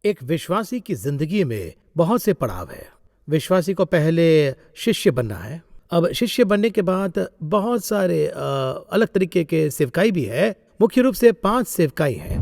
एक विश्वासी की जिंदगी में बहुत से पड़ाव है। विश्वासी को पहले शिष्य बनना है। अब शिष्य बनने के बाद बहुत सारे अलग तरीके के सेवकाई भी है। मुख्य रूप से 5 सेवकाई है।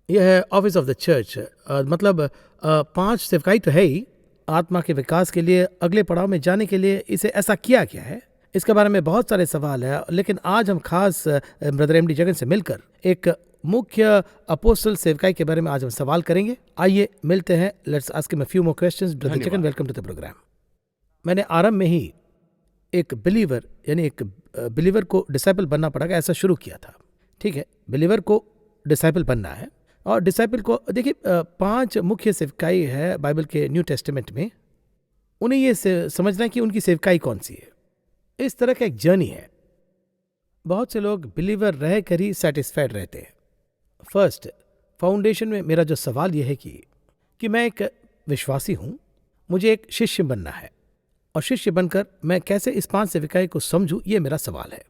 यह है ऑफिस ऑफ द चर्च। मतलब 5 सेवकाई तो है ही। आत्मा के विकास के लिए अगले पड़ाव में जाने के लिए इसे ऐसा किया गया है। इसके बारे में बहुत सारे सवाल है, लेकिन आज हम खास ब्रदर एम डी जगन से मिलकर एक मुख्य अपोस्टल सेवकाई के बारे में आज हम सवाल करेंगे। आइए मिलते हैं। Let's ask him a few more questions. Brother Jagan, welcome to the program. मैंने आरंभ में ही एक बिलीवर यानी एक बिलीवर को डिसाइपल बनना पड़ेगा ऐसा शुरू किया था। ठीक है, बिलीवर को डिसाइपल बनना है। और डिसाइपल को देखिए 5 मुख्य सेवकाई है बाइबल के न्यू टेस्टामेंट में। उन्हें ये समझना है कि उनकी सेवकाई कौन सी है। इस तरह का एक जर्नी है। बहुत से लोग बिलीवर रह कर ही सेटिस्फाइड रहते हैं। फर्स्ट फाउंडेशन में मेरा जो सवाल यह है कि मैं एक विश्वासी हूँ, मुझे एक शिष्य बनना है, और शिष्य बनकर मैं कैसे इस 5 सेवकाई को समझूं, ये मेरा सवाल है।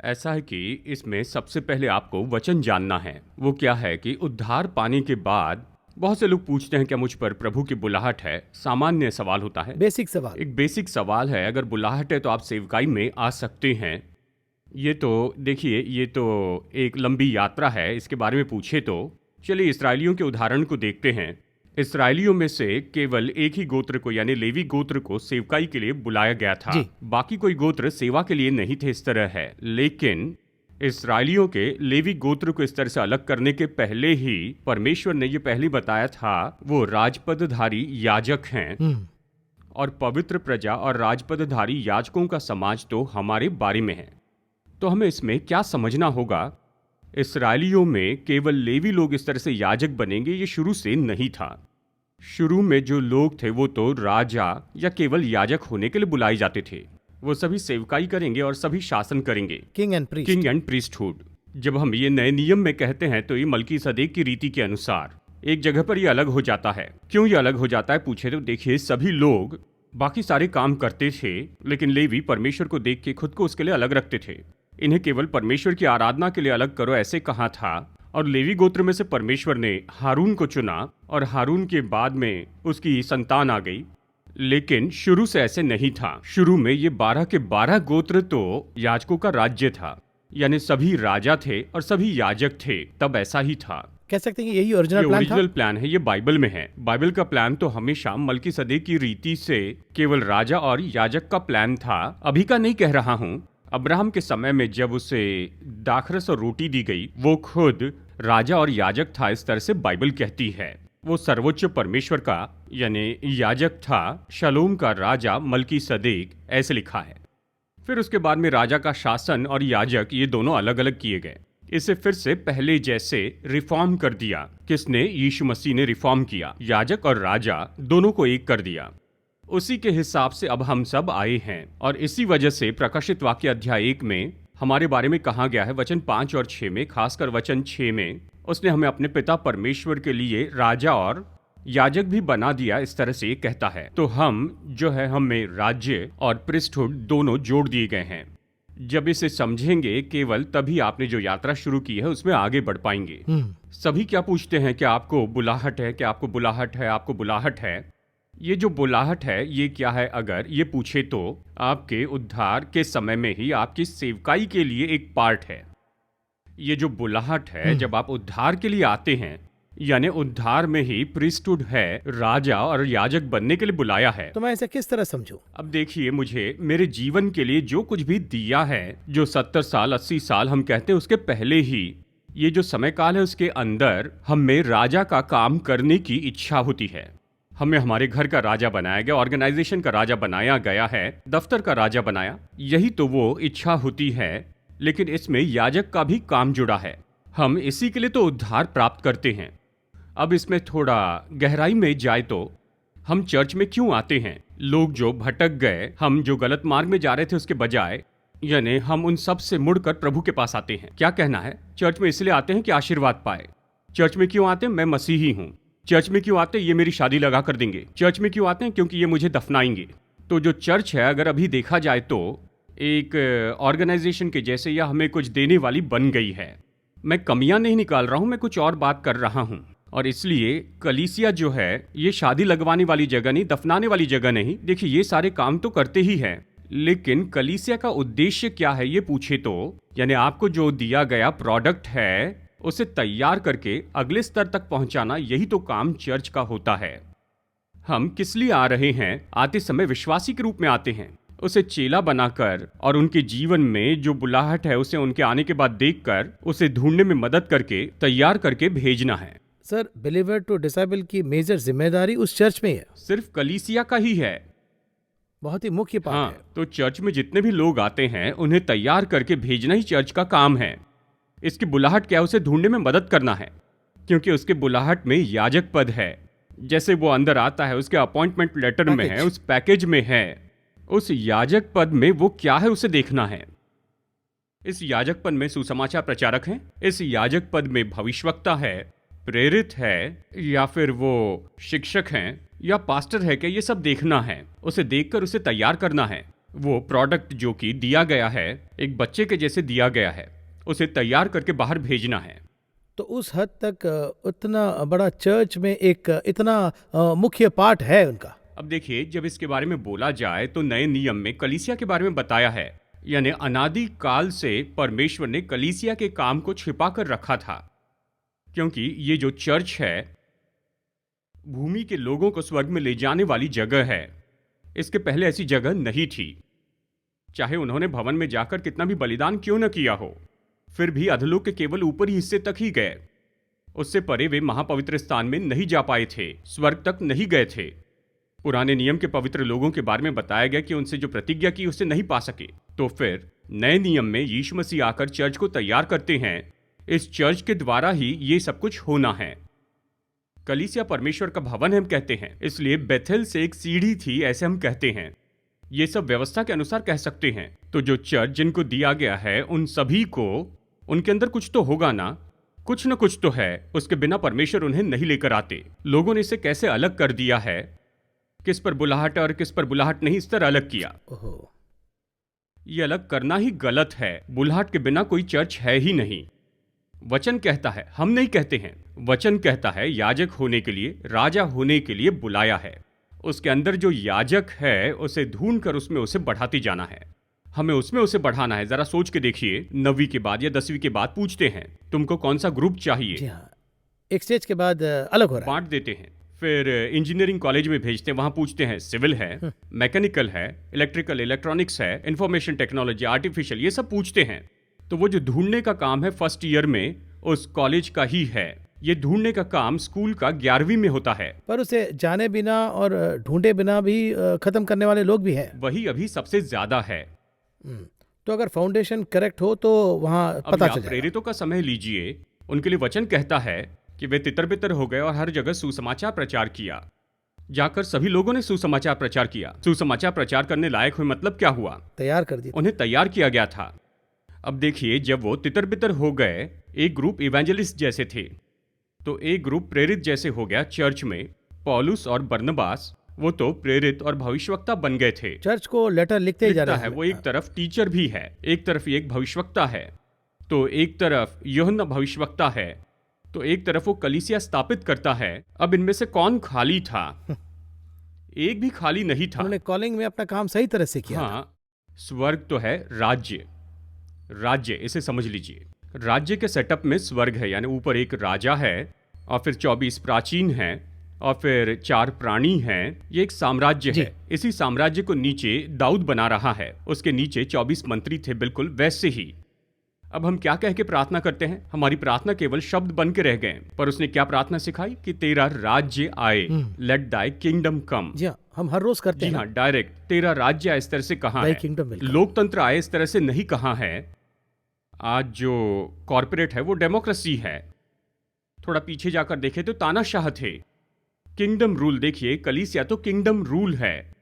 ऐसा है कि इसमें सबसे पहले आपको वचन जानना है। वो क्या है कि उद्धार पाने के बाद बहुत से लोग पूछते हैं क्या मुझ पर प्रभु की बुलाहट है। सामान्य सवाल होता है, बेसिक सवाल। एक बेसिक सवाल है। अगर बुलाहट है तो आप सेवकाई में आ सकते हैं। ये तो देखिए, ये तो एक लंबी यात्रा है। इसके बारे में पूछे तो चलिए इस्राएलियों के उदाहरण को देखते हैं। इस्राएलियों में से केवल एक ही गोत्र को यानी लेवी गोत्र को सेवकाई के लिए बुलाया गया था। बाकी कोई गोत्र सेवा के लिए नहीं थे। इस तरह है, लेकिन इस्राएलियों के लेवी गोत्र को इस तरह से अलग करने के पहले ही परमेश्वर ने ये पहले बताया था वो राजपदधारी याजक हैं। और पवित्र प्रजा और राजपदधारी याजकों का समाज तो हमारे बारे में है। तो हमें इसमें क्या समझना होगा? इस्राएलियों में केवल लेवी लोग इस तरह से याजक बनेंगे, ये शुरू से नहीं था। शुरू में जो लोग थे वो तो राजा या केवल याजक होने के लिए बुलाए जाते थे। वो सभी सेवकाई करेंगे और सभी शासन करेंगे, किंग एंड प्रीस्टहुड। जब हम ये नए नियम में कहते हैं तो ये मलकीसदेक की रीति के अनुसार एक जगह पर ये अलग हो जाता है। क्यों ये अलग हो जाता है पूछे तो देखिए, सभी लोग बाकी सारे काम करते थे, लेकिन लेवी परमेश्वर को देख के खुद को उसके लिए अलग रखते थे। इन्हें केवल परमेश्वर की आराधना के लिए अलग करो ऐसे कहा था। और लेवी गोत्र में से परमेश्वर ने हारून को चुना और हारून के बाद में उसकी संतान आ गई। लेकिन शुरू से ऐसे नहीं था। शुरू में ये 12 के 12 गोत्र तो याजकों का राज्य था, यानी सभी राजा थे और सभी याजक थे। तब ऐसा ही था। कह सकते हैं कि यही ओरिजिनल प्लान है। ये बाइबल में है। बाइबल का प्लान तो हमेशा मलकीसदेक की रीति से केवल राजा और याजक का प्लान था। अभी का नहीं कह रहा हूँ। अब्राहम के समय में जब उसे दाखरस और रोटी दी गई, वो खुद राजा और याजक था, इस तरह से बाइबल कहती है। वो सर्वोच्च परमेश्वर का यानी याजक था। शलोम का राजा मलकीसदेक, ऐसे लिखा है। फिर उसके बाद में राजा का शासन और याजक ये दोनों अलग अलग किए गए। इसे फिर से पहले जैसे रिफॉर्म कर दिया। किसने? यीशु मसीह ने रिफॉर्म किया। याजक और राजा दोनों को एक कर दिया। उसी के हिसाब से अब हम सब आए हैं। और इसी वजह से प्रकाशित वाक्य अध्याय 1 में हमारे बारे में कहा गया है, वचन 5 और 6 में, खासकर वचन 6 में, उसने हमें अपने पिता परमेश्वर के लिए राजा और याजक भी बना दिया। इस तरह से कहता है। तो हम जो है, हमें राज्य और प्रीस्टहुड दोनों जोड़ दिए गए हैं। जब इसे समझेंगे केवल तभी आपने जो यात्रा शुरू की है उसमें आगे बढ़ पाएंगे। सभी क्या पूछते हैं कि आपको बुलाहट है, क्या आपको बुलाहट है, आपको बुलाहट है। ये जो बुलाहट है ये क्या है? अगर ये पूछे तो आपके उद्धार के समय में ही आपकी सेवकाई के लिए एक पार्ट है। ये जो बुलाहट है, जब आप उद्धार के लिए आते हैं, यानी उद्धार में ही प्रीस्टहुड है, राजा और याजक बनने के लिए बुलाया है। तो मैं इसे किस तरह समझूं? अब देखिए, मुझे मेरे जीवन के लिए जो कुछ भी दिया है, जो 70 साल 80 साल हम कहते हैं उसके पहले ही ये जो समय काल है उसके अंदर हमें राजा का काम करने की इच्छा होती है। हमें हमारे घर का राजा बनाया गया, ऑर्गेनाइजेशन का राजा बनाया गया है, दफ्तर का राजा बनाया। यही तो वो इच्छा होती है। लेकिन इसमें याजक का भी काम जुड़ा है। हम इसी के लिए तो उद्धार प्राप्त करते हैं। अब इसमें थोड़ा गहराई में जाए तो हम चर्च में क्यों आते हैं? लोग जो भटक गए, हम जो गलत मार्ग में जा रहे थे उसके बजाय, यानी हम उन सब से मुड़कर प्रभु के पास आते हैं। क्या कहना है? चर्च में इसलिए आते हैं कि आशीर्वाद पाए। चर्च में क्यों आते हैं? मैं मसीही हूँ, चर्च में क्यों आते हैं? ये मेरी शादी लगा कर देंगे। चर्च में क्यों आते हैं? क्योंकि ये मुझे दफनाएंगे। तो जो चर्च है, अगर अभी देखा जाए तो एक ऑर्गेनाइजेशन के जैसे या हमें कुछ देने वाली बन गई है। मैं कमियां नहीं निकाल रहा हूं, मैं कुछ और बात कर रहा हूं। और इसलिए कलीसिया जो है, ये शादी लगवाने वाली जगह नहीं, दफनाने वाली जगह नहीं। देखिए, ये सारे काम तो करते ही हैं, लेकिन कलीसिया का उद्देश्य क्या है ये पूछे तो, यानी आपको जो दिया गया प्रोडक्ट है उसे तैयार करके अगले स्तर तक पहुंचाना, यही तो काम चर्च का होता है। हम किस लिए आ रहे हैं? आते समय विश्वासी के रूप में आते हैं, उसे चेला बनाकर और उनके जीवन में जो बुलाहट है उसे उनके आने के बाद देखकर उसे ढूंढने में मदद करके तैयार करके भेजना है। सर, बिलीवर टू डिसाइबल की मेजर जिम्मेदारी उस चर्च में है, सिर्फ कलीसिया का ही है। बहुत ही मुख्य पार्ट हाँ, है। तो चर्च में जितने भी लोग आते हैं उन्हें तैयार करके भेजना ही चर्च का काम है। इसकी बुलाहट क्या है? उसे ढूंढने में मदद करना है, क्योंकि उसके बुलाहट में याजक पद है। जैसे वो अंदर आता है, उसके अपॉइंटमेंट लेटर में है, उस पैकेज में है, उस याजक पद में वो क्या है उसे देखना है। इस याजक पद में सुसमाचार प्रचारक हैं, इस याजक पद में भविष्यवक्ता है, प्रेरित है, या फिर वो शिक्षक हैं या पास्टर है क्या, ये सब देखना है। उसे देखकर उसे तैयार करना है। वो प्रोडक्ट जो कि दिया गया है, एक बच्चे के जैसे दिया गया है, उसे तैयार करके बाहर भेजना है। तो उस हद तक उतना बड़ा चर्च में एक इतना मुख्य पार्ट है उनका। अब देखिए, जब इसके बारे में बोला जाए तो नए नियम में कलीसिया के बारे में बताया है, यानी अनादि काल से परमेश्वर ने कलीसिया के काम को छिपा कर रखा था, क्योंकि ये जो चर्च है भूमि के लोगों को स्वर्ग में ले जाने वाली जगह है। इसके पहले ऐसी जगह नहीं थी। चाहे उन्होंने भवन में जाकर कितना भी बलिदान क्यों न किया हो, फिर भी अधलोक के केवल ऊपरी हिस्से तक ही गए। उससे परे वे महापवित्र स्थान में नहीं जा पाए थे, स्वर्ग तक नहीं गए थे। पुराने नियम के पवित्र लोगों के बारे में बताया गया कि उनसे जो प्रतिज्ञा की उसे नहीं पा सके। तो फिर नए नियम में यीशु मसीह आकर चर्च को तैयार करते हैं। इस चर्च के द्वारा ही ये सब कुछ होना है। कलीसिया परमेश्वर का भवन हम कहते हैं, इसलिए बेथेल से एक सीढ़ी थी, ऐसे हम कहते हैं। ये सब व्यवस्था के अनुसार कह सकते हैं। तो जो चर्च जिनको दिया गया है, उन सभी को उनके अंदर कुछ तो होगा ना, कुछ न कुछ तो है। उसके बिना परमेश्वर उन्हें नहीं लेकर आते। लोगों ने इसे कैसे अलग कर दिया है, किस पर बुलाहट है और किस पर बुलाहट नहीं, इस तरह अलग किया। ये अलग करना ही गलत है। बुलाहट के बिना कोई चर्च है ही नहीं। वचन कहता है, हम नहीं कहते हैं, वचन कहता है याजक होने के लिए, राजा होने के लिए बुलाया है। उसके अंदर जो याजक है उसे ढूंढ कर उसमें उसे बढ़ाती जाना है। हमें उसमें उसे बढ़ाना है। जरा सोच के देखिए, 9वीं के बाद या 10वीं के बाद पूछते हैं तुमको कौन सा ग्रुप चाहिए। जी हाँ, एक स्टेज के बाद अलग हो रहा है। बांट देते हैं। फिर इंजीनियरिंग कॉलेज में भेजते हैं, वहां पूछते हैं सिविल है, मैकेनिकल है, इलेक्ट्रिकल इलेक्ट्रॉनिक्स है, इंफॉर्मेशन टेक्नोलॉजी, आर्टिफिशियल, ये सब पूछते हैं। तो वो जो ढूंढने का काम है फर्स्ट ईयर में उस कॉलेज का ही है। ये ढूंढने का काम स्कूल का 11वीं में होता है। पर उसे जाने बिना और ढूंढे बिना भी खत्म करने वाले लोग भी हैं। वही अभी सबसे ज्यादा है। तो अगर फाउंडेशन करेक्ट हो तो वहाँ पता चल जाएगा। प्रेरितों का समय लीजिए, उनके लिए वचन कहता है कि वे तितर बितर हो गए और हर जगह सुसमाचार प्रचार किया। जाकर सभी लोगों ने सुसमाचार प्रचार किया। सुसमाचार प्रचार करने लायक हुए मतलब क्या हुआ? तैयार कर दिया, उन्हें तैयार किया गया था। अब देखिए, जब वो तितर बितर हो गए, एक ग्रुप इवेंजलिस्ट जैसे थे, तो एक ग्रुप प्रेरित जैसे हो गया चर्च में। पौलुस और बरनबास, वो तो प्रेरित और भविष्यवक्ता बन गए थे। चर्च को लेटर लिखते ही जा रहा है। वो एक तरफ टीचर भी है, एक तरफ एक भविष्यवक्ता है। तो एक तरफ यूहन्ना भविष्यवक्ता है, तो एक तरफ वो कलीसिया स्थापित करता है। अब इनमें से कौन खाली था? एक भी खाली नहीं था। उन्होंने कॉलिंग में अपना काम सही तरह से किया। हाँ, स्वर्ग तो है, राज्य, राज्य इसे समझ लीजिए। राज्य के सेटअप में स्वर्ग है, यानी ऊपर एक राजा है और फिर 24 प्राचीन हैं और फिर 4 प्राणी हैं। ये एक साम्राज्य है। इसी साम्राज्य को नीचे दाऊद बना रहा है। उसके नीचे 24 मंत्री थे, बिल्कुल वैसे ही। अब हम क्या कह के प्रार्थना करते हैं? हमारी प्रार्थना केवल शब्द बन के रह गए, पर उसने क्या प्रार्थना सिखाई कि तेरा राज्य आए, लेट दाई किंगडम कम। जी हाँ, हम हर रोज करते हैं। जी हाँ, डायरेक्ट तेरा राज्य आए, इस तरह से कहा है। लोकतंत्र आए, इस तरह से नहीं कहा है। आज जो कॉर्पोरेट है वो डेमोक्रेसी है। थोड़ा पीछे जाकर देखें तो तानाशाह थे। किंगडम रूल देखिए, कलीसिया तो किंगडम रूल है।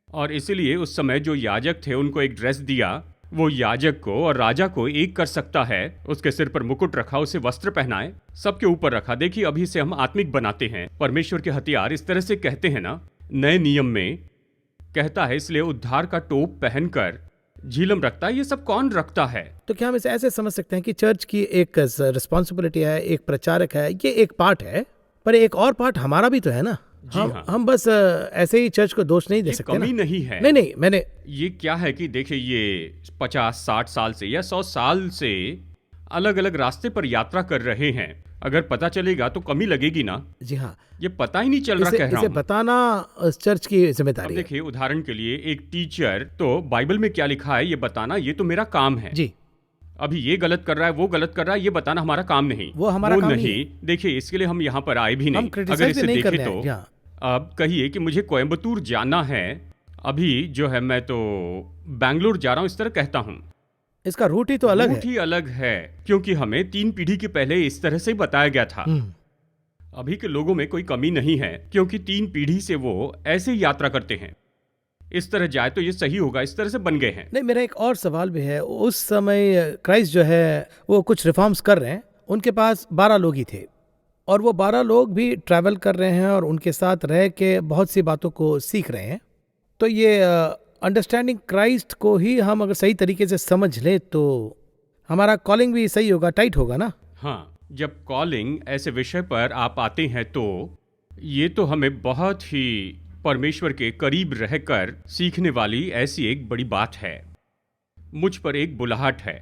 और इसीलिए उस समय जो याजक थे उनको एक ड्रेस दिया वो याजक को और राजा को एक कर सकता है। उसके सिर पर मुकुट रखा, उसे वस्त्र पहनाए, सबके ऊपर रखा। देखिए, अभी से हम आत्मिक बनाते हैं परमेश्वर के हथियार। इस तरह से कहते हैं ना, नए नियम में कहता है, इसलिए उद्धार का टोप पहनकर झिलम रखता है। ये सब कौन रखता है? तो क्या हम इसे ऐसे समझ सकते हैं कि चर्च की एक रिस्पॉन्सिबिलिटी है, एक प्रचारक है, ये एक पार्ट है, पर एक और पार्ट हमारा भी तो है ना। जी हाँ। हम बस ऐसे ही चर्च को दोष नहीं दे ये सकते कमी ना। नहीं है। नहीं, मैंने ये क्या है कि देखिए, ये 50-60 साल से या 100 साल से अलग अलग रास्ते पर यात्रा कर रहे हैं। अगर पता चलेगा तो कमी लगेगी ना। जी हाँ, ये पता ही नहीं चल रहा, कह रहा इसे हूं। बताना चर्च की अब जिम्मेदारी है। देखिए, उदाहरण के लिए एक टीचर, तो बाइबल में क्या लिखा है ये बताना, ये तो मेरा काम है। जी, अभी ये गलत कर रहा है, वो गलत कर रहा है, ये बताना हमारा काम नहीं। वो हमारा काम नहीं नहीं। देखिए, इसके लिए हम यहाँ पर आए भी हम नहीं। अगर क्रिटिसाइज इसे नहीं देखें करने तो आए। हाँ, अब कहिए कि मुझे कोयम्बतूर जाना है, अभी जो है मैं तो बैंगलोर जा रहा हूँ, इस तरह कहता हूँ। इसका रूट ही तो अलग है। रूट ही अलग है, क्योंकि हमें 3 पीढ़ी के पहले इस तरह से बताया गया था। अभी के लोगों में कोई कमी नहीं है, क्योंकि 3 पीढ़ी से वो ऐसे ही यात्रा करते हैं। इस तरह जाए तो ये सही होगा, इस तरह से बन गए हैं। नहीं, मेरा एक और सवाल भी है। उस समय क्राइस्ट जो है वो कुछ रिफॉर्म्स कर रहे हैं, उनके पास 12 लोग ही थे, और वो 12 लोग भी ट्रैवल कर रहे हैं और उनके साथ रह के बहुत सी बातों को सीख रहे हैं। तो ये अंडरस्टैंडिंग क्राइस्ट को ही हम अगर सही तरीके से समझ लें तो हमारा कॉलिंग भी सही होगा, टाइट होगा ना। हाँ, जब कॉलिंग ऐसे विषय पर आप आते हैं तो ये तो हमें बहुत ही परमेश्वर के करीब रहकर सीखने वाली ऐसी एक बड़ी बात है। मुझ पर एक बुलाहट है,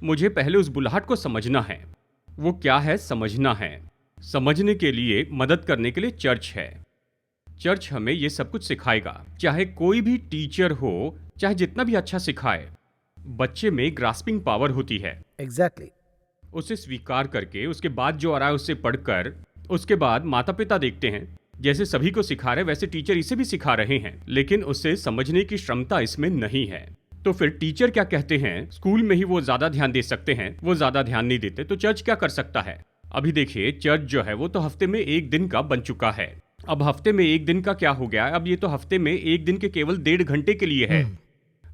मुझे पहले उस बुलाहट को समझना है। वो क्या है, समझना है। समझने के लिए, मदद करने के लिए चर्च है। चर्च हमें ये सब कुछ सिखाएगा। चाहे कोई भी टीचर हो, चाहे जितना भी अच्छा सिखाए, बच्चे में ग्रास्पिंग पावर होती है। एग्जैक्टली। उसे स्वीकार करके, उसके बाद जो आ रहा है उससे पढ़कर, उसके बाद माता पिता देखते हैं, जैसे सभी को सिखा रहे वैसे टीचर इसे भी सिखा रहे हैं, लेकिन उसे समझने की क्षमता इसमें नहीं है। तो फिर टीचर क्या कहते हैं, स्कूल में ही वो ज्यादा ध्यान दे सकते हैं, वो ज्यादा ध्यान नहीं देते, तो चर्च क्या कर सकता है? अभी देखिए, चर्च जो है वो तो हफ्ते में 1 दिन का बन चुका है। अब हफ्ते में 1 दिन का क्या हो गया है? अब ये तो हफ्ते में 1 दिन के केवल 1.5 घंटे के लिए है।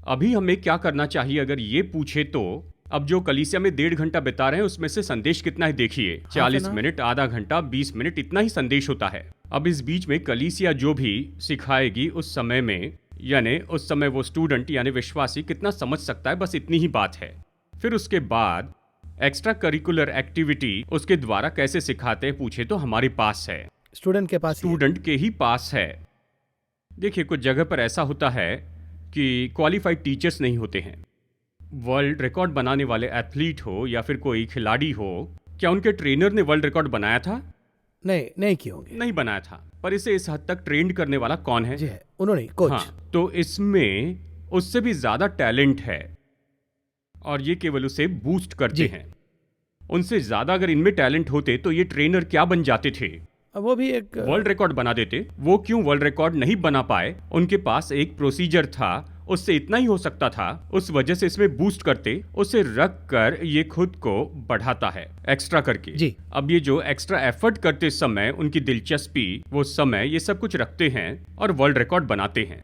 अभी हमें क्या करना चाहिए अगर ये पूछे तो? अब जो कलीसिया में 1.5 घंटा बिता रहे हैं उसमें से संदेश कितना है देखिए, 40 मिनट, आधा घंटा, 20 मिनट, इतना ही संदेश होता है। अब इस बीच में कलीसिया जो भी सिखाएगी उस समय में, यानी उस समय वो स्टूडेंट यानी विश्वासी कितना समझ सकता है, बस इतनी ही बात है। फिर उसके बाद एक्स्ट्रा करिकुलर एक्टिविटी उसके द्वारा कैसे सिखाते हैं पूछे तो हमारे पास है, स्टूडेंट के पास, स्टूडेंट के ही पास है। देखिए, कुछ जगह पर ऐसा होता है कि क्वालिफाइड टीचर्स नहीं होते हैं। वर्ल्ड रिकॉर्ड बनाने वाले एथलीट हो या फिर कोई खिलाड़ी हो, क्या उनके ट्रेनर ने वर्ल्ड रिकॉर्ड बनाया था? नहीं किए होंगे। नहीं बनाया था। पर इसे इस हद तक ट्रेंड करने वाला कौन है? जी है, उन्होंने, कोच। हाँ, तो इसमें उससे भी ज्यादा टैलेंट है और ये केवल उसे बूस्ट करते हैं। उनसे ज्यादा अगर इनमें टैलेंट होते तो ये ट्रेनर क्या बन जाते थे? वो भी एक वर्ल्ड रिकॉर्ड बना देते। वो क्यों वर्ल्ड रिकॉर्ड नहीं बना पाए? उनके पास एक प्रोसीजर था, उससे इतना ही हो सकता था, उस वजह से इसमें बूस्ट करते, उसे रख कर ये खुद को बढ़ाता है एक्स्ट्रा करके। जी। अब ये जो एक्स्ट्रा एफर्ट करते समय उनकी दिलचस्पी, वो समय, ये सब कुछ रखते हैं और वर्ल्ड रिकॉर्ड बनाते हैं।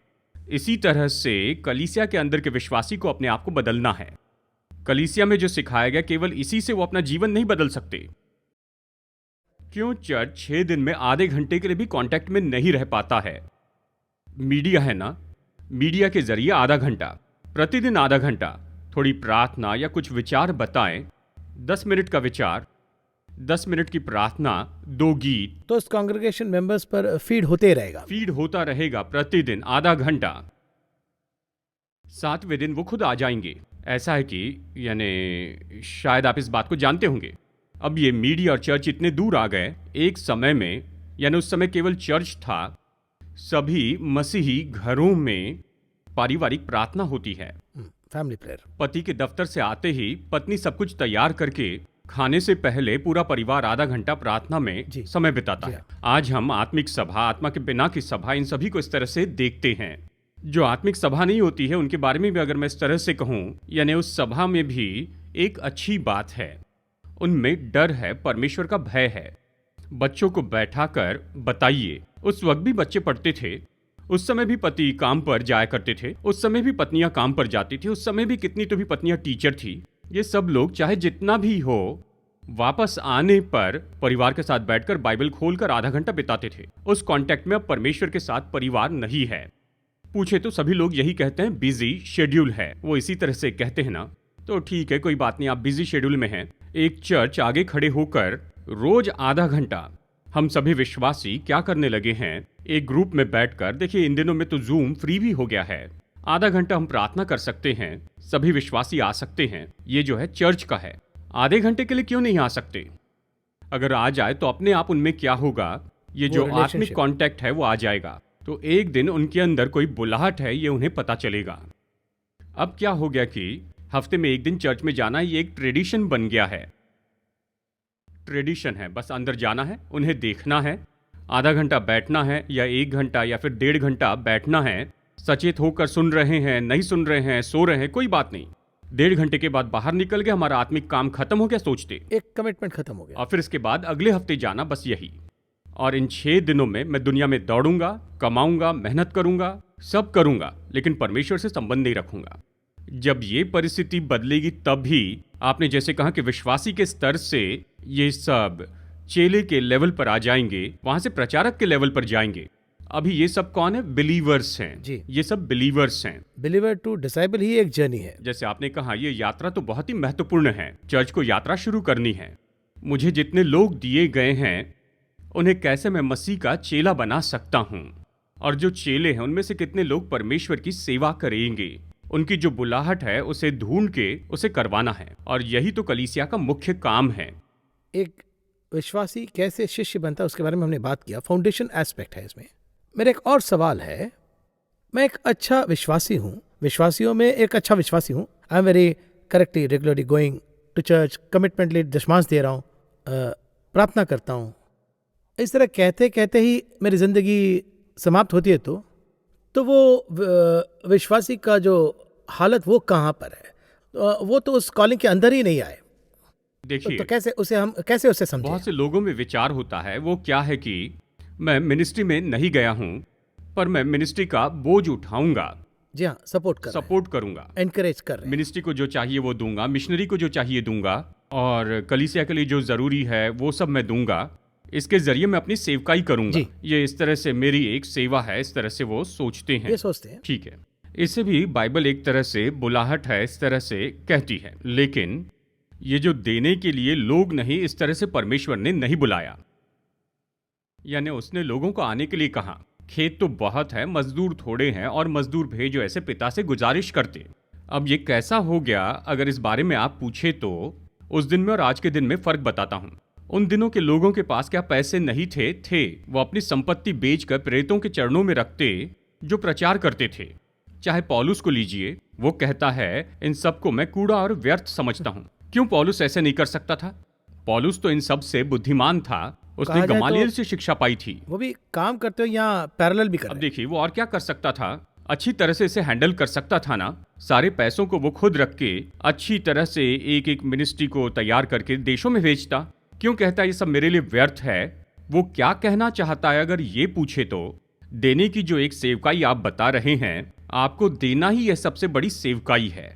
इसी तरह से कलीसिया के अंदर के विश्वासी को अपने आप को बदलना है। कलीसिया में जो सिखाया गया, केवल इसी से वो अपना जीवन नहीं बदल सकते। क्यों चर्च 6 दिन में आधे घंटे के लिए भी कांटेक्ट में नहीं रह पाता है? मीडिया है ना, मीडिया के जरिए आधा घंटा, प्रतिदिन आधा घंटा, थोड़ी प्रार्थना या कुछ विचार बताएं। 10 मिनट का विचार, 10 मिनट की प्रार्थना, 2 गीत, तो उस कांग्रेगेशन मेंबर्स पर फीड होते रहेगा, फीड होता रहेगा प्रतिदिन आधा घंटा। 7वें दिन वो खुद आ जाएंगे। ऐसा है कि यानी शायद आप इस बात को जानते होंगे, अब ये मीडिया और चर्च इतने दूर आ गए एक समय में, यानी उस समय केवल चर्च था। सभी मसीही घरों में पारिवारिक प्रार्थना होती है, फैमिली प्रेयर। पति के दफ्तर से आते ही पत्नी सब कुछ तैयार करके खाने से पहले पूरा परिवार आधा घंटा प्रार्थना में समय बिताता है। आज हम आत्मिक सभा, आत्मा के बिना की सभा, इन सभी को इस तरह से देखते हैं। जो आत्मिक सभा नहीं होती है उनके बारे में भी अगर मैं इस तरह से कहूँ, यानी उस सभा में भी एक अच्छी बात है, उनमें डर है, परमेश्वर का भय है। बच्चों को बैठाकर बताइए, उस वक्त भी बच्चे पढ़ते थे, उस समय भी पति काम पर जाया करते थे, उस समय भी पत्नियां काम पर जाती थी, उस समय भी कितनी तो भी पत्नियां टीचर थी। ये सब लोग चाहे जितना भी हो, वापस आने पर परिवार के साथ बैठकर बाइबल खोलकर आधा घंटा बिताते थे। उस कांटेक्ट में अब परमेश्वर के साथ परिवार नहीं है। पूछे तो सभी लोग यही कहते हैं, बिजी शेड्यूल है। वो इसी तरह से कहते हैं ना, तो ठीक है, कोई बात नहीं, आप बिजी शेड्यूल में हैं। एक चर्च आगे खड़े होकर रोज आधा घंटा हम सभी विश्वासी क्या करने लगे हैं, एक ग्रुप में बैठकर, देखिए इन दिनों में तो जूम फ्री भी हो गया है, आधा घंटा हम प्रार्थना कर सकते हैं, सभी विश्वासी आ सकते हैं। ये जो है चर्च का है। आधे घंटे के लिए क्यों नहीं आ सकते? अगर आ जाए तो अपने आप उनमें क्या होगा, ये जो आत्मिक कांटेक्ट है वो आ जाएगा। तो एक दिन उनके अंदर कोई बुलाहट है, ये उन्हें पता चलेगा। अब क्या हो गया कि हफ्ते में एक दिन चर्च में जाना ये एक ट्रेडिशन बन गया है। ट्रेडिशन है, बस अंदर जाना है, उन्हें देखना है, आधा घंटा बैठना है या 1 घंटा या फिर 1.5 घंटा बैठना है। सचेत होकर सुन रहे हैं, नहीं सुन रहे हैं, सो रहे हैं, कोई बात नहीं। 1.5 घंटे के बाद बाहर निकल गए, हमारा आत्मिक काम खत्म हो गया, सोचते एक कमिटमेंट खत्म हो गया। और फिर इसके बाद अगले हफ्ते जाना, बस यही। और इन 6 दिनों में मैं दुनिया में दौड़ूंगा, कमाऊंगा, मेहनत करूंगा, सब करूंगा, लेकिन परमेश्वर से संबंध नहीं रखूंगा। जब ये परिस्थिति बदलेगी तभी आपने जैसे कहा कि विश्वासी के स्तर से ये सब चेले के लेवल पर आ जाएंगे, वहां से प्रचारक के लेवल पर जाएंगे। अभी ये सब कौन है? बिलीवर्स हैं जी। ये सब बिलीवर्स हैं। बिलीवर टू डिसाइबल ही एक जर्नी है। जैसे आपने कहा, ये यात्रा तो बहुत ही महत्वपूर्ण है। चर्च को यात्रा शुरू करनी है। मुझे जितने लोग दिए गए हैं, उन्हें कैसे मैं मसीह का चेला बना सकता हूं, और जो चेले हैं उनमें से कितने लोग परमेश्वर की सेवा करेंगे, उनकी जो बुलाहट है उसे ढूंढ के उसे करवाना है। और यही तो कलीसिया का मुख्य काम है। एक विश्वासी कैसे शिष्य बनता है उसके बारे में हमने बात किया, फाउंडेशन एस्पेक्ट है इसमें। मेरा एक और सवाल है, मैं एक अच्छा विश्वासी हूँ, विश्वासियों में एक अच्छा विश्वासी हूँ, I am very correctly regularly going to church, commitmently दशमांश दे रहा हूँ, प्रार्थना करता हूँ। इस तरह कहते कहते ही मेरी ज़िंदगी समाप्त होती है तो वो विश्वासी का जो हालत वो कहाँ पर है? वो तो उस कॉलिंग के अंदर ही नहीं आए। देखिए, तो कैसे उसे समझें? बहुत से लोगों में विचार होता है, वो क्या है कि मैं मिनिस्ट्री में नहीं गया हूं, पर मैं मिनिस्ट्री का बोझ उठाऊंगा। जी हाँ, सपोर्ट करूंगा, एनकरेज कर रहे हैं। मिनिस्ट्री को जो चाहिए वो दूंगा, मिशनरी को जो चाहिए दूंगा, और कलीसिया के लिए जो जरूरी है वो सब मैं दूंगा। इसके जरिए मैं अपनी सेवकाई करूंगा। ये इस तरह से मेरी एक सेवा है, इस तरह से वो सोचते हैं। ये सोचते हैं। ठीक है, इसे भी बाइबल एक तरह से बुलाहट है, इस तरह से कहती है। लेकिन ये जो देने के लिए लोग नहीं, इस तरह से परमेश्वर ने नहीं बुलाया। यानी उसने लोगों को आने के लिए कहा। खेत तो बहुत है, मजदूर थोड़े हैं, और मजदूर भेजो, ऐसे पिता से गुजारिश करते। अब ये कैसा हो गया, अगर इस बारे में आप पूछे तो उस दिन में और आज के दिन में फर्क बताता हूं। उन दिनों के लोगों के पास क्या पैसे नहीं थे वो अपनी संपत्ति बेचकर प्रेरितों के चरणों में रखते, जो प्रचार करते थे। चाहे पौलुस को लीजिए, वो कहता है इन सबको मैं कूड़ा और व्यर्थ समझता हूं। क्यों पौलुस ऐसे नहीं कर सकता था? पौलुस तो इन सब से बुद्धिमान था, उसने गमालियल से शिक्षा पाई थी। वो भी काम करते हो या पैरेलल भी कर रहे। अब देखिए, वो और क्या कर सकता था? अच्छी तरह से इसे हैंडल कर सकता था ना। सारे पैसों को वो खुद रख के अच्छी तरह से एक एक मिनिस्ट्री को तैयार करके देशों में भेजता। क्यों कहता ये सब मेरे लिए व्यर्थ है? वो क्या कहना चाहता है अगर ये पूछे तो? देने की जो एक सेवकाई आप बता रहे हैं, आपको देना ही यह सबसे बड़ी सेवकाई है।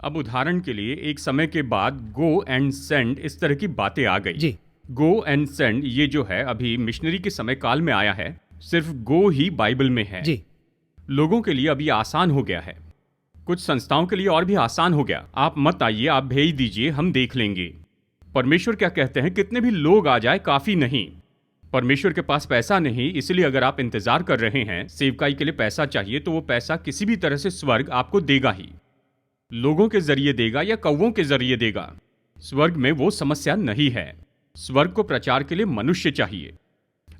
अब उदाहरण के लिए, एक समय के बाद गो एंड सेंड इस तरह की बातें आ गई जी। गो एंड सेंड ये जो है अभी मिशनरी के समय काल में आया है। सिर्फ गो ही बाइबल में है जी। लोगों के लिए अभी आसान हो गया है, कुछ संस्थाओं के लिए और भी आसान हो गया। आप मत आइए, आप भेज दीजिए, हम देख लेंगे। परमेश्वर क्या कहते हैं? कितने भी लोग आ जाए काफी नहीं। परमेश्वर के पास पैसा नहीं, इसलिए अगर आप इंतजार कर रहे हैं, सेवकाई के लिए पैसा चाहिए, तो वो पैसा किसी भी तरह से स्वर्ग आपको देगा ही। लोगों के जरिए देगा या कौवों के जरिए देगा, स्वर्ग में वो समस्या नहीं है। स्वर्ग को प्रचार के लिए मनुष्य चाहिए।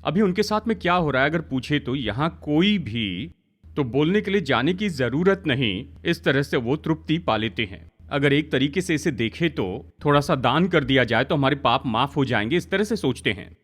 अभी उनके साथ में क्या हो रहा है अगर पूछे तो, यहां कोई भी तो बोलने के लिए जाने की जरूरत नहीं। इस तरह से वो तृप्ति पा लेते हैं। अगर एक तरीके से इसे देखें तो, थोड़ा सा दान कर दिया जाए तो हमारे पाप माफ हो जाएंगे, इस तरह से सोचते हैं।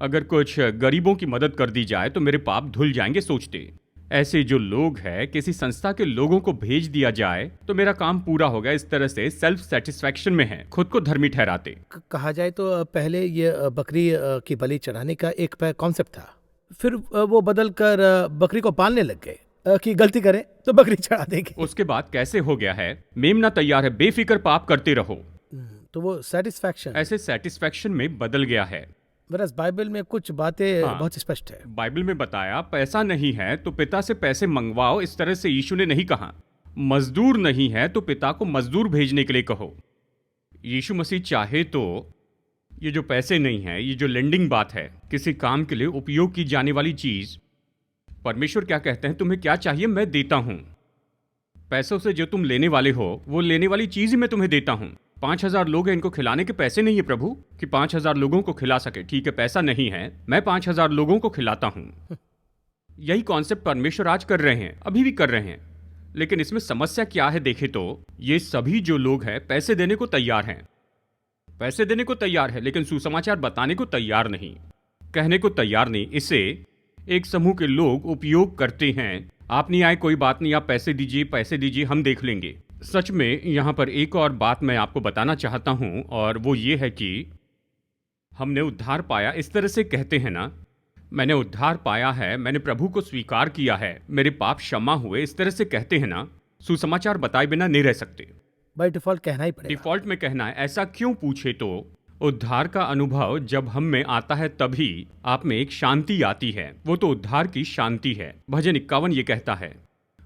अगर कुछ गरीबों की मदद कर दी जाए तो मेरे पाप धुल जाएंगे, सोचते। ऐसे जो लोग हैं, किसी संस्था के लोगों को भेज दिया जाए तो मेरा काम पूरा हो गया, इस तरह से सेल्फ सेटिस्फैक्शन में है, खुद को धर्मी ठहराते। कहा जाए तो पहले ये बकरी की बलि चढ़ाने का एक कॉन्सेप्ट था, फिर वो बदल कर बकरी को पालने लग गए कि गलती करें तो बकरी चढ़ा देंगे। उसके बाद कैसे हो गया है, मेमना तैयार है, बेफिक्र पाप करते रहो। तो वो सेटिस्फैक्शन, ऐसे सेटिस्फैक्शन में बदल गया है। वरस बाइबल में कुछ बातें हाँ। बहुत स्पष्ट है। बाइबल में बताया, पैसा नहीं है तो पिता से पैसे मंगवाओ, इस तरह से यीशु ने नहीं कहा। मजदूर नहीं है तो पिता को मजदूर भेजने के लिए कहो। यीशु मसीह चाहे तो ये जो पैसे नहीं है, ये जो लेंडिंग बात है, किसी काम के लिए उपयोग की जाने वाली चीज, परमेश्वर क्या कहते हैं, तुम्हें क्या चाहिए मैं देता हूं। पैसों से जो तुम लेने वाले हो वो लेने वाली चीज ही मैं तुम्हें देता हूं। 5,000 लोग हैं, इनको खिलाने के पैसे नहीं है प्रभु कि 5,000 लोगों को खिला सके। ठीक है, पैसा नहीं है, मैं 5,000 लोगों को खिलाता हूं। यही कॉन्सेप्ट परमेश्वर आज कर रहे हैं, अभी भी कर रहे हैं। लेकिन इसमें समस्या क्या है देखे तो, ये सभी जो लोग हैं पैसे देने को तैयार हैं, पैसे देने को तैयार है, लेकिन सुसमाचार बताने को तैयार नहीं, कहने को तैयार नहीं। इसे एक समूह के लोग उपयोग करते हैं। आप नहीं आए कोई बात नहीं, आप पैसे दीजिए, हम देख लेंगे। सच में यहां पर एक और बात मैं आपको बताना चाहता हूं, और वो ये है कि हमने उद्धार पाया, इस तरह से कहते हैं ना, मैंने उद्धार पाया है, मैंने प्रभु को स्वीकार किया है, मेरे पाप क्षमा हुए, इस तरह से कहते हैं ना, सुसमाचार बताए बिना नहीं रह सकते। बाय डिफॉल्ट कहना ही पड़ेगा। डिफॉल्ट में कहना है। ऐसा क्यों पूछे तो, उद्धार का अनुभव जब हम में आता है तभी आप में एक शांति आती है, वो तो उद्धार की शांति है। भजन 51 ये कहता है,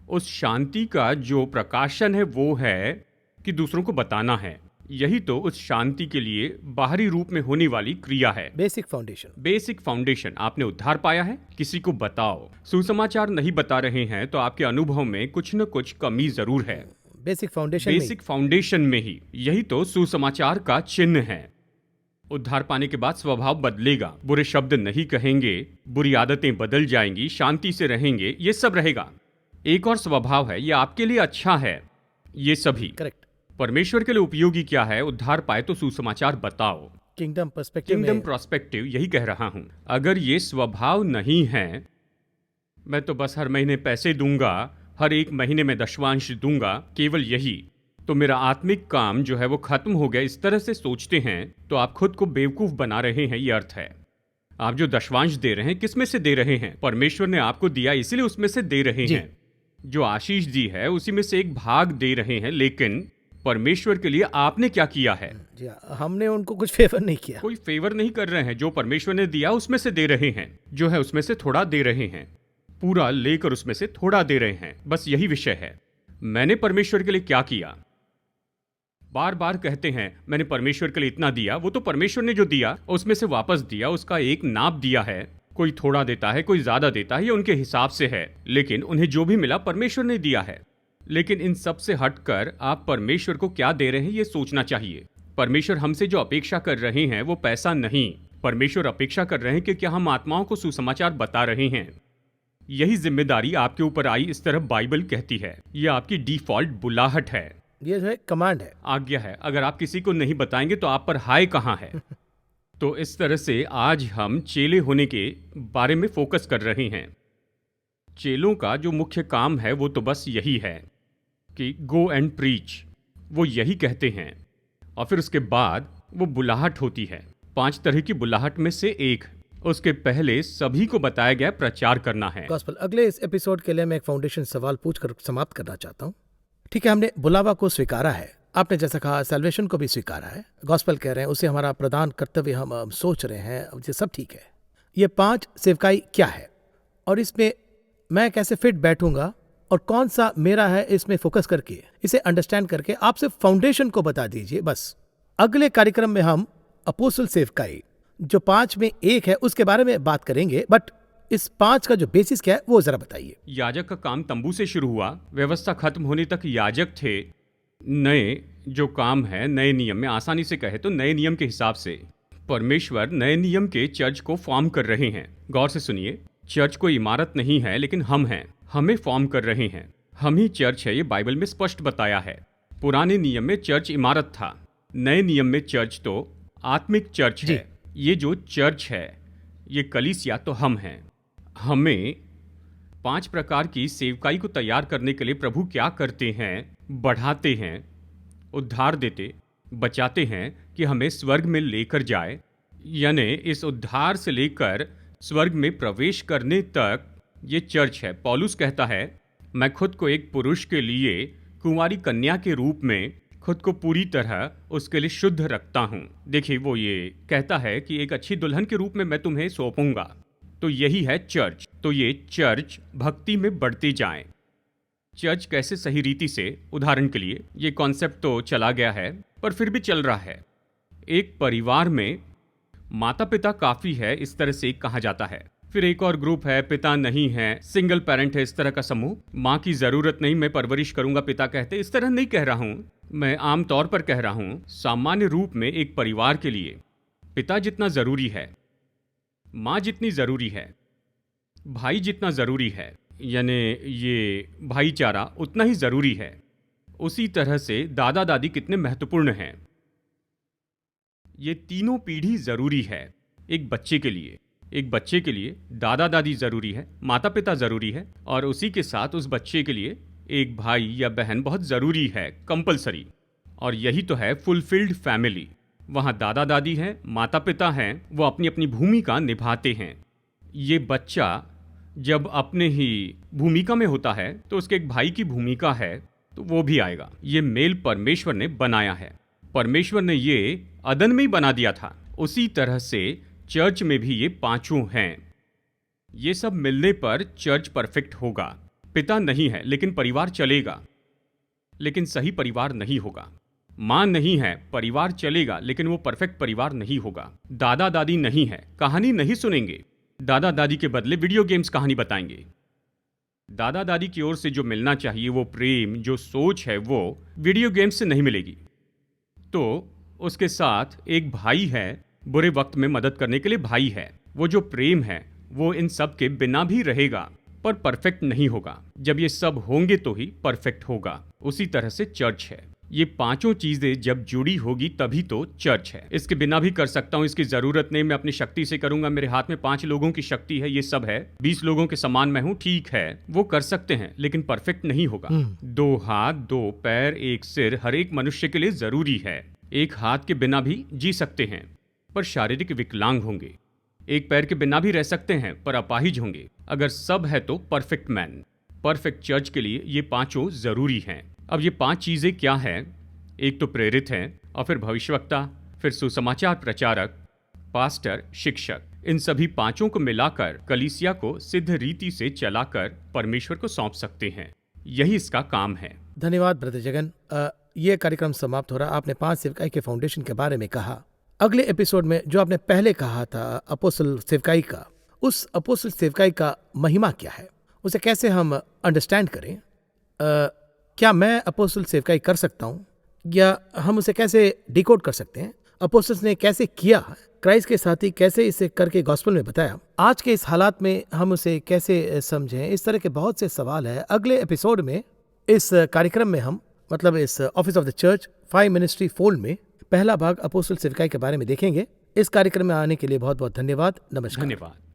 उस शांति का जो प्रकाशन है वो है कि दूसरों को बताना है। यही तो उस शांति के लिए बाहरी रूप में होने वाली क्रिया है। Basic foundation, basic foundation. आपने उद्धार पाया है, किसी को बताओ। सुसमाचार नहीं बता रहे हैं तो आपके अनुभव में कुछ न कुछ कमी जरूर है। बेसिक फाउंडेशन, बेसिक फाउंडेशन में ही। यही तो सुसमाचार का चिन्ह है। उद्धार पाने के बाद स्वभाव बदलेगा, बुरे शब्द नहीं कहेंगे, बुरी आदतें बदल जाएंगी, शांति से रहेंगे, ये सब रहेगा। एक और स्वभाव है, ये आपके लिए अच्छा है। ये सभी करेक्ट। परमेश्वर के लिए उपयोगी क्या है, उद्धार पाए तो सुसमाचार बताओ। किंगडम पर्सपेक्टिव, किंगडम पर्सपेक्टिव, यही कह रहा हूं। अगर ये स्वभाव नहीं है, मैं तो बस हर महीने पैसे दूंगा, हर एक महीने में दशवांश दूंगा, केवल यही, तो मेरा आत्मिक काम जो है वो खत्म हो गया, इस तरह से सोचते हैं तो आप खुद को बेवकूफ बना रहे हैं। ये अर्थ है, आप जो दशवांश दे रहे हैं किस में से दे रहे हैं? परमेश्वर ने आपको दिया इसीलिए उसमें से दे रहे हैं। जो आशीष दी है उसी में से एक भाग दे रहे हैं, लेकिन परमेश्वर के लिए आपने क्या किया है? जी, हमने उनको कुछ फेवर नहीं किया। कोई फेवर नहीं कर रहे हैं। जो परमेश्वर ने दिया उसमें से दे रहे हैं, जो है उसमें से थोड़ा दे रहे हैं, पूरा लेकर उसमें से थोड़ा दे रहे हैं। बस यही विषय है। मैंने परमेश्वर के लिए क्या किया? बार बार कहते हैं मैंने परमेश्वर के लिए इतना दिया, वो तो परमेश्वर ने जो दिया उसमें से वापस दिया, उसका एक नाप दिया है। कोई थोड़ा देता है, कोई ज्यादा देता है, ये उनके हिसाब से है, लेकिन उन्हें जो भी मिला परमेश्वर ने दिया है। लेकिन इन सब से हटकर आप परमेश्वर को क्या दे रहे हैं ये सोचना चाहिए। परमेश्वर हमसे जो अपेक्षा कर रहे हैं वो पैसा नहीं, परमेश्वर अपेक्षा कर रहे हैं कि क्या हम आत्माओं को सुसमाचार बता रहे हैं। यही जिम्मेदारी आपके ऊपर आई, इस तरह बाइबल कहती है। यह आपकी डिफॉल्ट बुलाहट है, ये जो है कमांड है, आज्ञा है। अगर आप किसी को नहीं बताएंगे तो आप पर हाय कहाँ है? तो इस तरह से आज हम चेले होने के बारे में फोकस कर रहे हैं। चेलों का जो मुख्य काम है वो तो बस यही है कि गो एंड प्रीच, वो यही कहते हैं। और फिर उसके बाद वो बुलाहट होती है, 5 तरह की बुलाहट में से एक। उसके पहले सभी को बताया गया प्रचार करना है गॉस्पेल। अगले इस एपिसोड के लिए मैं एक फाउंडेशन सवाल पूछकर समाप्त करना चाहता हूँ। ठीक है, हमने बुलावा को स्वीकारा है, आपने जैसा कहा सैल्वेशन को भी स्वीकारा है, गॉस्पेल कह रहे हैं उसे हमारा प्रदान कर्तव्य हम सोच रहे हैं, ये सब ठीक है। ये 5 सेवकाई क्या है और इसमें मैं कैसे फिट बैठूंगा और कौन सा मेरा है, इसमें फोकस करके इसे अंडरस्टैंड करके आप सिर्फ फाउंडेशन को बता दीजिए बस। अगले कार्यक्रम में हम अपोस्टल सेवकाई जो 5 में एक है उसके बारे में बात करेंगे, बट इस 5 का जो बेसिस क्या है वो जरा बताइए। याजक का काम तंबू से शुरू हुआ, व्यवस्था खत्म होने तक याजक थे। नए जो काम है, नए नियम में, आसानी से कहे तो नए नियम के हिसाब से परमेश्वर नए नियम के चर्च को फॉर्म कर रहे हैं। गौर से सुनिए, चर्च कोई इमारत नहीं है, लेकिन हम हैं, हमें फॉर्म कर रहे हैं। हम ही चर्च है, ये बाइबल में स्पष्ट बताया है। पुराने नियम में चर्च इमारत था, नए नियम में चर्च तो आत्मिक चर्च है। ये जो चर्च है, ये कलीसिया तो हम हैं। हमें 5 प्रकार की सेवकाई को तैयार करने के लिए प्रभु क्या करते हैं? बढ़ाते हैं, उद्धार देते, बचाते हैं कि हमें स्वर्ग में लेकर जाए। यानी इस उद्धार से लेकर स्वर्ग में प्रवेश करने तक ये चर्च है। पौलुस कहता है, मैं खुद को एक पुरुष के लिए कुंवारी कन्या के रूप में खुद को पूरी तरह उसके लिए शुद्ध रखता हूँ। देखिए, वो ये कहता है कि एक अच्छी दुल्हन के रूप में मैं तुम्हें सौंपूंगा। तो यही है चर्च। तो ये चर्च भक्ति में बढ़ती जाए। चर्च कैसे सही रीति से, उदाहरण के लिए ये कॉन्सेप्ट तो चला गया है पर फिर भी चल रहा है। एक परिवार में माता पिता काफी है, इस तरह से कहा जाता है। फिर एक और ग्रुप है, पिता नहीं है, सिंगल पेरेंट है, इस तरह का समूह। माँ की जरूरत नहीं, मैं परवरिश करूंगा, पिता कहते। इस तरह नहीं कह रहा हूं, मैं आम तौर पर कह रहा हूं। सामान्य रूप में एक परिवार के लिए पिता जितना जरूरी है, माँ जितनी जरूरी है, भाई जितना जरूरी है, यानी ये भाईचारा उतना ही जरूरी है। उसी तरह से दादा दादी कितने महत्वपूर्ण हैं। ये तीनों पीढ़ी जरूरी है एक बच्चे के लिए। एक बच्चे के लिए दादा दादी जरूरी है, माता पिता जरूरी है, और उसी के साथ उस बच्चे के लिए एक भाई या बहन बहुत जरूरी है, कंपलसरी। और यही तो है फुलफिल्ड फैमिली। वहाँ दादा दादी हैं, माता पिता हैं, वो अपनी अपनी भूमिका निभाते हैं। ये बच्चा जब अपने ही भूमिका में होता है तो उसके एक भाई की भूमिका है तो वो भी आएगा। ये मेल परमेश्वर ने बनाया है। परमेश्वर ने ये अदन में ही बना दिया था। उसी तरह से चर्च में भी ये पांचों हैं। ये सब मिलने पर चर्च परफेक्ट होगा। पिता नहीं है लेकिन परिवार चलेगा, लेकिन सही परिवार नहीं होगा। माँ नहीं है, परिवार चलेगा, लेकिन वो परफेक्ट परिवार नहीं होगा। दादा दादी नहीं है, कहानी नहीं सुनेंगे। दादा दादी के बदले वीडियो गेम्स कहानी बताएंगे। दादा दादी की ओर से जो मिलना चाहिए, वो प्रेम, जो सोच है, वो वीडियो गेम्स से नहीं मिलेगी। तो उसके साथ एक भाई है, बुरे वक्त में मदद करने के लिए भाई है। वो जो प्रेम है वो इन सब के बिना भी रहेगा, पर परफेक्ट नहीं होगा। जब ये सब होंगे तो ही परफेक्ट होगा। उसी तरह से चर्च है। ये पांचों चीजें जब जुड़ी होगी तभी तो चर्च है। इसके बिना भी कर सकता हूँ, इसकी जरूरत नहीं, मैं अपनी शक्ति से करूंगा, मेरे हाथ में 5 लोगों की शक्ति है, ये सब है, 20 लोगों के समान मैं हूँ, ठीक है, वो कर सकते हैं, लेकिन परफेक्ट नहीं होगा। 2 हाथ, 2 पैर, 1 सिर हर एक मनुष्य के लिए जरूरी है। एक हाथ के बिना भी जी सकते हैं पर शारीरिक विकलांग होंगे। एक पैर के बिना भी रह सकते हैं पर अपाहिज होंगे। अगर सब है तो परफेक्ट मैन। परफेक्ट चर्च के लिए ये पांचों जरूरी हैं। अब ये 5 चीजें क्या हैं? एक तो प्रेरित हैं, और फिर भविष्यवक्ता, फिर सुसमाचार प्रचारक, पास्टर, शिक्षक। इन सभी पांचों को मिलाकर कलीसिया को सिद्ध रीति से चलाकर परमेश्वर को सौंप सकते हैं। यही इसका काम है। धन्यवाद ब्रदर जगन। ये कार्यक्रम समाप्त हो रहा। आपने 5 सेवकाई के फाउंडेशन के बारे में कहा। अगले एपिसोड में जो आपने पहले कहा था अपोस्टल सेवकाई का, उस अपोस्टल सेवकाई का महिमा क्या है, उसे कैसे हम अंडरस्टैंड करें? क्या मैं अपोस्टल सेवकाई कर सकता हूँ, या हम उसे कैसे डिकोड कर सकते हैं? अपोस्टल्स ने कैसे किया, क्राइस्ट के साथी कैसे इसे करके गॉस्पेल में बताया, आज के इस हालात में हम उसे कैसे समझें? इस तरह के बहुत से सवाल है। अगले एपिसोड में इस कार्यक्रम में हम मतलब इस office of the church 5 ministry fold में पहला भाग अपोस्टल सेवकाई के बारे में देखेंगे। इस कार्यक्रम में आने के लिए बहुत बहुत धन्यवाद। नमस्कार। धन्यवाद।